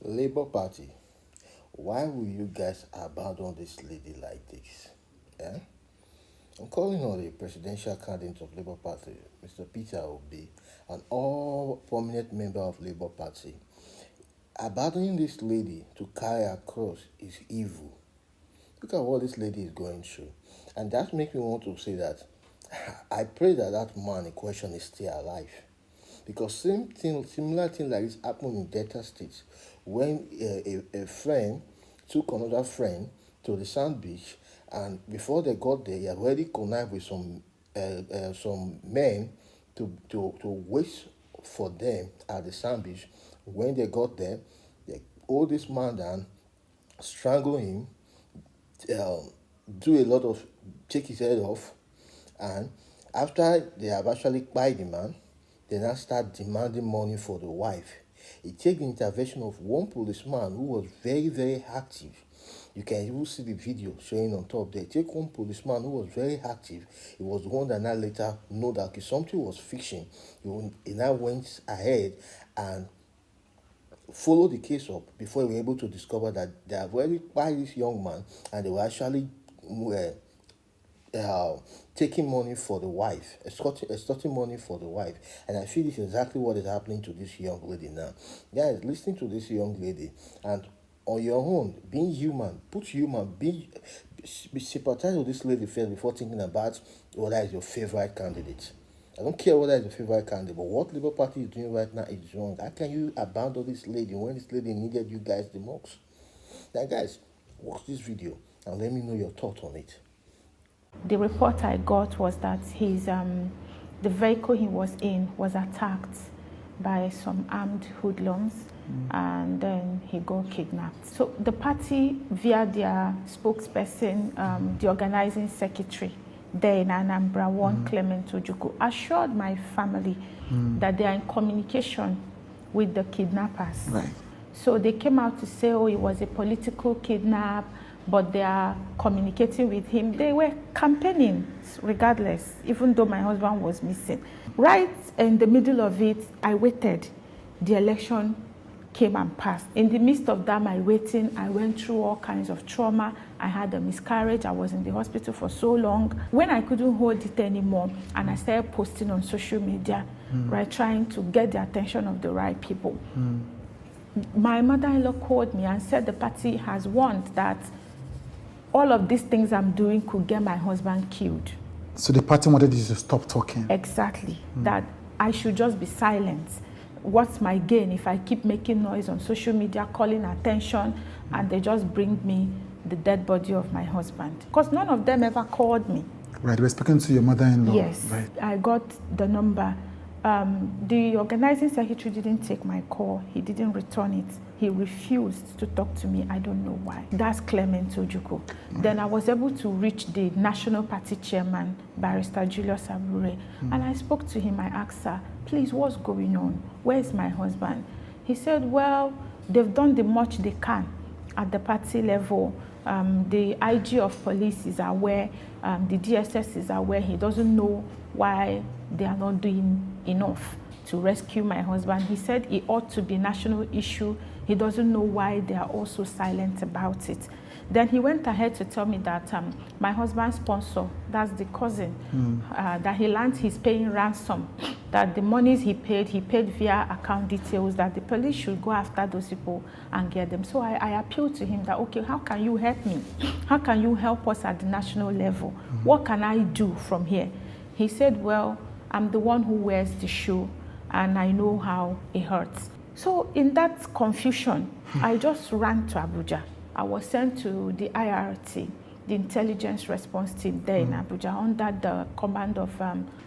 Labour Party, why will you guys abandon this lady like this? Eh? I'm calling on the presidential candidate of Labour Party, Mr. Peter Obi, and all prominent members of Labour Party. Abandoning this lady to carry her cross is evil. Look at what this lady is going through. And that makes me want to say that I pray that that man in question is still alive. Because similar thing like this happened in Delta State when a friend took another friend to the sand beach, and before they got there, he had already connived with some men to wait for them at the sand beach. When they got there, they hold this man down, strangle him, um, do a lot of take his head off, and after they have actually kpai the man, they now start demanding money for the wife. It takes the intervention of one policeman who was very, very active. You can even see the video showing on top there. Take one policeman who was very active. He was the one that now later know that okay, something was fishing. He now went ahead and follow the case up before we were able to discover that they have already by this young man, and they were actually taking money for the wife, extorting money for the wife. And I feel this is exactly what is happening to this young lady now. Guys, listen to this young lady, and on your own, being human, be sympathize with this lady first before thinking about whether is your favorite candidate. I don't care whether it's your favorite candidate, but what Labour Party is doing right now is wrong. How can you abandon this lady when this lady needed you guys the most? Now, guys, watch this video and let me know your thoughts on it. The report I got was that the vehicle he was in was attacked by some armed hoodlums, and then he got kidnapped. So the party, via their spokesperson, the organizing secretary there in Anambra, one Clement Ojukwu, assured my family that they are in communication with the kidnappers. Right. So they came out to say, oh, it was a political kidnap, but they are communicating with him. They were campaigning regardless, even though my husband was missing. Right in the middle of it, I waited. The election came and passed. In the midst of that, my waiting, I went through all kinds of trauma. I had a miscarriage. I was in the hospital for so long. When I couldn't hold it anymore, and I started posting on social media, right, trying to get the attention of the right people. My mother-in-law called me and said the party has warned that all of these things I'm doing could get my husband killed. So the party wanted you to stop talking? Exactly. That I should just be silent. What's my gain if I keep making noise on social media, calling attention, and they just bring me the dead body of my husband? Because none of them ever called me. Right, we're speaking to your mother-in-law. Yes, right. I got the number. The organizing secretary didn't take my call. He didn't return it. He refused to talk to me. I don't know why. That's Clement Ojukwu. Then I was able to reach the National Party chairman, Barrister Julius Abure, and I spoke to him. I asked her, please, what's going on? Where's my husband? He said, well, they've done the much they can at the party level. The IG of police is aware, the DSS is aware. He doesn't know why they are not doing enough to rescue my husband. He said it ought to be a national issue. He doesn't know why they are also silent about it. Then he went ahead to tell me that my husband's sponsor, that's the cousin, that he learned he's paying ransom, that the monies he paid via account details, that the police should go after those people and get them. So I appealed to him that, okay, how can you help me? How can you help us at the national level? What can I do from here? He said, well, I'm the one who wears the shoe and I know how it hurts. So in that confusion, I just ran to Abuja. I was sent to the IRT, the intelligence response team there in Abuja, under the command of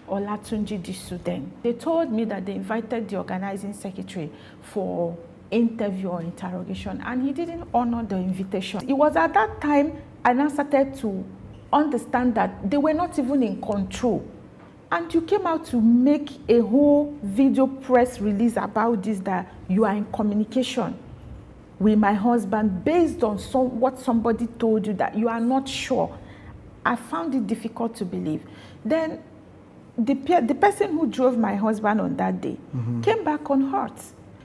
Olatunji Disu then. They told me that they invited the organizing secretary for interview or interrogation, and he didn't honor the invitation. It was at that time I now started to understand that they were not even in control. And you came out to make a whole video press release about this, that you are in communication with my husband based on what somebody told you, that you are not sure. I found it difficult to believe. Then the person who drove my husband on that day came back unhurt.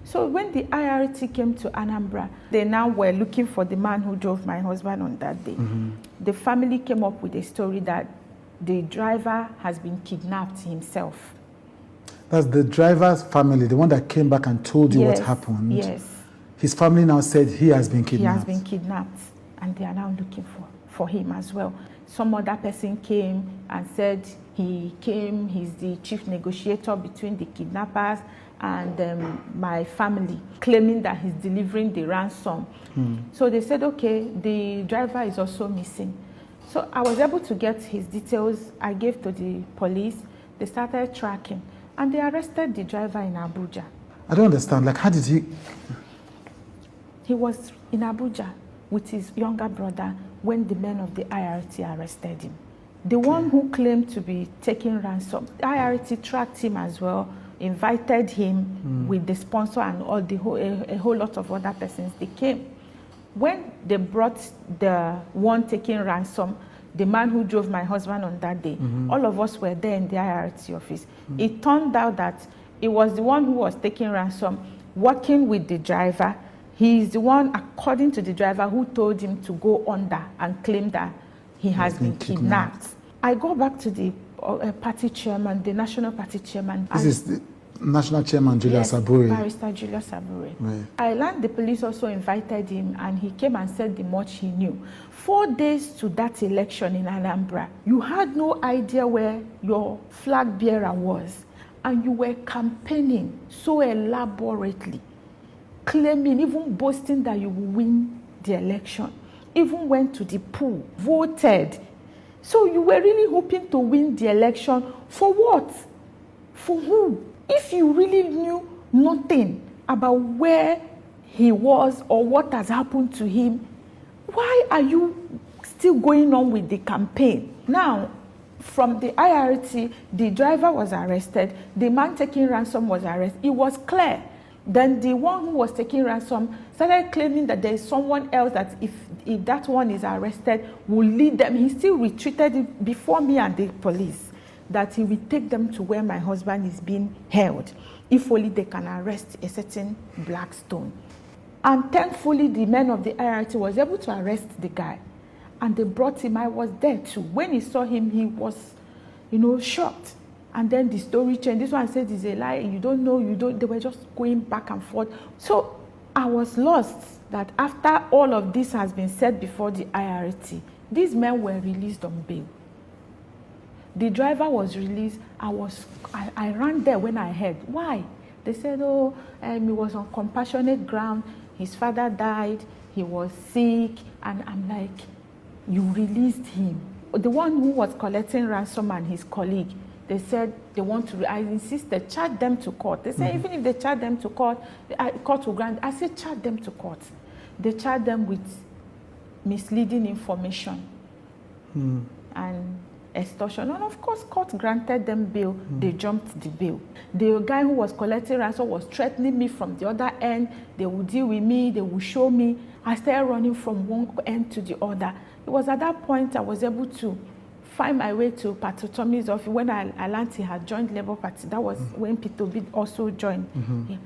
So when the IRT came to Anambra, they now were looking for the man who drove my husband on that day. The family came up with a story that the driver has been kidnapped himself. That's the driver's family, the one that came back and told you Yes, what happened. yes. His family now said he has been He kidnapped. has been kidnapped, and they are now looking for him as well. Some other person came and said he's the chief negotiator between the kidnappers and my family, claiming that he's delivering the ransom. So they said, okay, the driver is also missing. So I was able to get his details. I gave to the police. They started tracking, and they arrested the driver in Abuja. I don't understand. Like, how did he? He was in Abuja with his younger brother when the men of the IRT arrested him. The one who claimed to be taking ransom, the IRT tracked him as well, invited him with the sponsor and all a whole lot of other persons. They came. When they brought the one taking ransom, the man who drove my husband on that day, all of us were there in the IRT office. It turned out that it was the one who was taking ransom, working with the driver. He is the one, according to the driver, who told him to go under and claim that he has been kidnapped. I go back to the party chairman, the national party chairman. This is the national chairman, Julius Abure. Barrister Julius Abure. Right. I learned the police also invited him, and he came and said the much he knew. 4 days to that election in Anambra, you had no idea where your flag bearer was, and you were campaigning so elaborately, claiming, even boasting that you will win the election, even went to the poll, voted. So you were really hoping to win the election for what? For who? If you really knew nothing about where he was or what has happened to him, why are you still going on with the campaign? Now, from the IRT, the driver was arrested, the man taking ransom was arrested. It was clear. Then the one who was taking ransom started claiming that there is someone else that if that one is arrested will lead them. He still retreated it before me and the police, that he will take them to where my husband is being held, if only they can arrest a certain Blackstone. And thankfully, the men of the IRT was able to arrest the guy, and they brought him. I was there too. When he saw him, he was, shocked. And then the story changed. This one said it's a lie. You don't know. They were just going back and forth. So I was lost that after all of this has been said before the IRT, these men were released on bail. The driver was released. I ran there when I heard. Why? They said, he was on compassionate ground. His father died. He was sick. And I'm like, you released him. The one who was collecting ransom and his colleague, they said they want to, I insisted, charge them to court. They said even if they charge them to court, court will grant. I said charge them to court. They charged them with misleading information and extortion. And of course, court granted them bail. They jumped the bail. The guy who was collecting ransom was threatening me from the other end. They would deal with me. They would show me. I started running from one end to the other. It was at that point I was able to find my way to Pastor Tommy's office. When I learned he had joined Labour Party, that was when Peter Obi also joined. Yeah.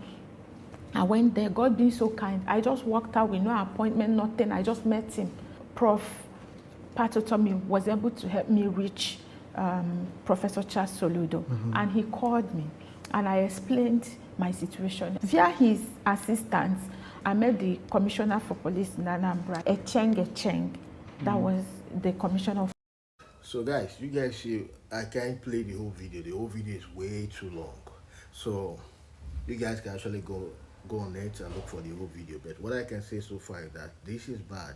I went there, God being so kind. I just walked out with no appointment, nothing. I just met him. Prof. Pastor Tommy was able to help me reach Professor Charles Soludo. And he called me, and I explained my situation. Via his assistance, I met the Commissioner for Police in Anambra, Echeng. That was the Commissioner of. So guys, you guys see, I can't play the whole video. The whole video is way too long. So you guys can actually go on it and look for the whole video. But what I can say so far is that this is bad.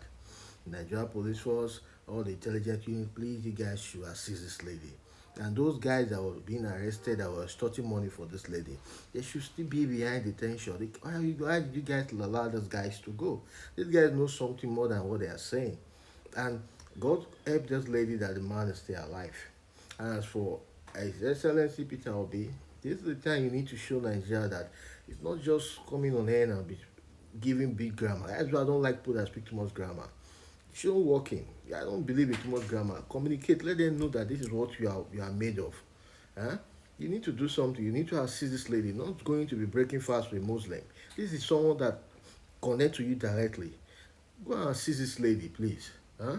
Nigeria Police Force, all the intelligence unit, please, you guys should assist this lady. And those guys that were being arrested, that were extorting money for this lady, they should still be behind detention. Why did you guys allow those guys to go? These guys know something more than what they are saying. And God help this lady that the man is still alive. And as for His Excellency Peter Obi, this is the time you need to show Nigeria that it's not just coming on air and be giving big grammar. That's why I don't like people that speak too much grammar. Show working. I don't believe in too much grammar. Communicate. Let them know that this is what you are made of. You need to do something. You need to assist this lady. Not going to be breaking fast with Muslim. This is someone that connect to you directly. Go and see this lady, please. Huh?